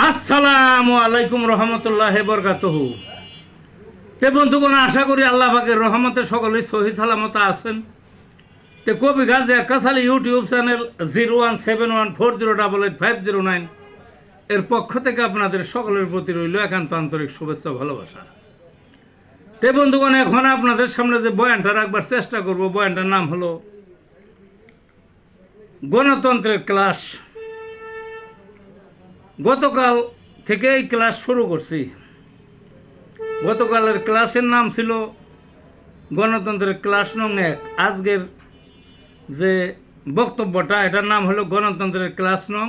আসসালামু আলাইকুম রহমতুল্লাহ বরকাতুহু। তে বন্ধুগণ, আশা করি আল্লাহ পাকের রহমতে সকলেই সহি সালামত আছেন। তে কবি গাজী আক্কাস আলী ইউটিউব চ্যানেল 017140885009 এর পক্ষ থেকে আপনাদের সকলের প্রতি রইল একান্ত আন্তরিক শুভেচ্ছা ভালোবাসা। তে বন্ধুগণ, এখন আপনাদের সামনে যে বয়ানটা রাখবার চেষ্টা করব, বয়ানটার নাম হলো গণতন্ত্রের ক্লাস। গতকাল থেকে এই ক্লাস শুরু করছি। গতকালের ক্লাসের নাম ছিল গণতন্ত্রের ক্লাস নং 1। আজকের যে বক্তব্যটা, এটার নাম হলো গণতন্ত্রের ক্লাস নং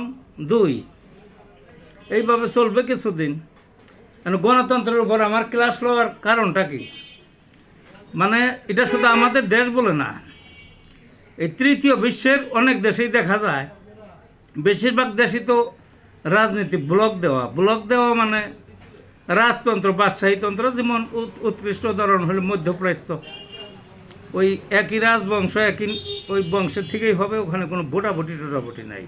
2। এইভাবে চলবে কিছুদিন। কারণ গণতন্ত্রের উপর আমার ক্লাস লওয়ার কারণটা কি, মানে এটা শুধু আমাদের দেশ বলে না, এই তৃতীয় বিশ্বের অনেক দেশেই দেখা যায়। বেশিরভাগ দেশই তো রাজনীতি ব্লক দেওয়া মানে রাজতন্ত্র, বাদশাহীতন্ত্র। যেমন উৎকৃষ্ট উদাহরণ হলো মধ্যপ্রাচ্য। ওই একই রাজবংশ, একই ওই বংশের থেকেই হবে, ওখানে কোনো ভোটাভুটি নাই।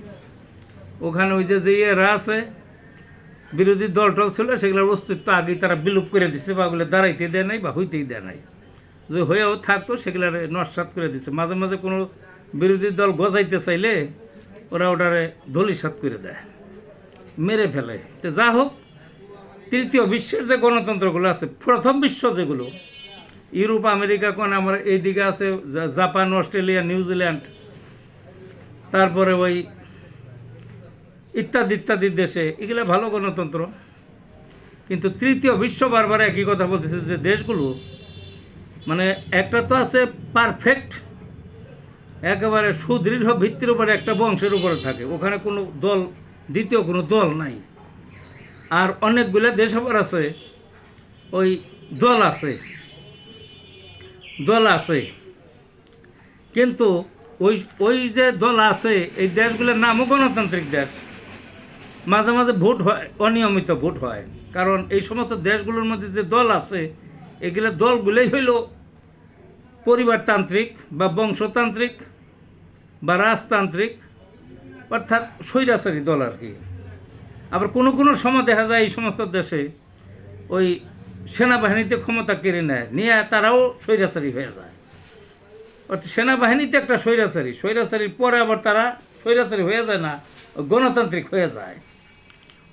ওখানে ওই যে এরা আছে, বিরোধী দলটল ছিল, সেগুলোর অস্তিত্ব আগেই তারা বিলুপ করে দিচ্ছে, বা ওগুলো দাঁড়াইতে দেয় নাই বা হইতেই দেয় নাই। যে হয়েও থাকতো সেগুলার নস্বাত করে দিচ্ছে। মাঝে মাঝে কোনো বিরোধী দল গজাইতে চাইলে ওরা ওটারে ধলিসাৎ করে দেয়, মেরে ফেলে। তো যা হোক, তৃতীয় বিশ্বের যে গণতন্ত্রগুলো আছে, প্রথম বিশ্ব যেগুলো, ইউরোপ, আমেরিকা, কোন আমার এইদিকে আছে জাপান, অস্ট্রেলিয়া, নিউজিল্যান্ড, তারপরে ওই ইত্যাদি দেশে, এগুলো ভালো গণতন্ত্র। কিন্তু তৃতীয় বিশ্ব বারবার একই কথা বলতেছে যে দেশগুলো, মানে একটা তো আছে পারফেক্ট, একেবারে সুদৃঢ় ভিত্তির উপরে একটা বংশের উপরে থাকে, ওখানে কোনো দল, দ্বিতীয় কোনো দল নাই। আর অনেকগুলো দেশ আবার আছে, ওই দল আছে, কিন্তু ওই যে দল আছে, এই দেশগুলোর নামও গণতান্ত্রিক দেশ। মাঝে মাঝে ভোট হয়, অনিয়মিত ভোট হয়। কারণ এই সমস্ত দেশগুলোর মধ্যে যে দল আছে, এগুলো দলগুলোই হইল পরিবারতান্ত্রিক বা বংশতান্ত্রিক বা রাজতান্ত্রিক, অর্থাৎ স্বৈরাচারী দল আর কি। আবার কোনো সময় দেখা যায় এই সমস্ত দেশে ওই সেনাবাহিনীতে ক্ষমতা কেড়ে নিয়ে তারাও স্বৈরাচারী হয়ে যায়। অর্থাৎ সেনাবাহিনীতে একটা স্বৈরাচারীর পরে আবার তারা স্বৈরাচারী হয়ে যায় না, গণতান্ত্রিক হয়ে যায়।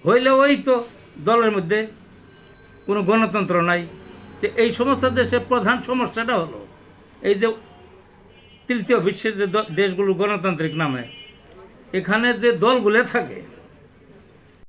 হইলে ওই তো দলের মধ্যে কোনো গণতন্ত্র নাই। তো এই সমস্ত দেশের প্রধান সমস্যাটা হলো এই যে তৃতীয় বিশ্বের যে দেশগুলো গণতান্ত্রিক নামে, এখানে যে দলগুলো থাকে,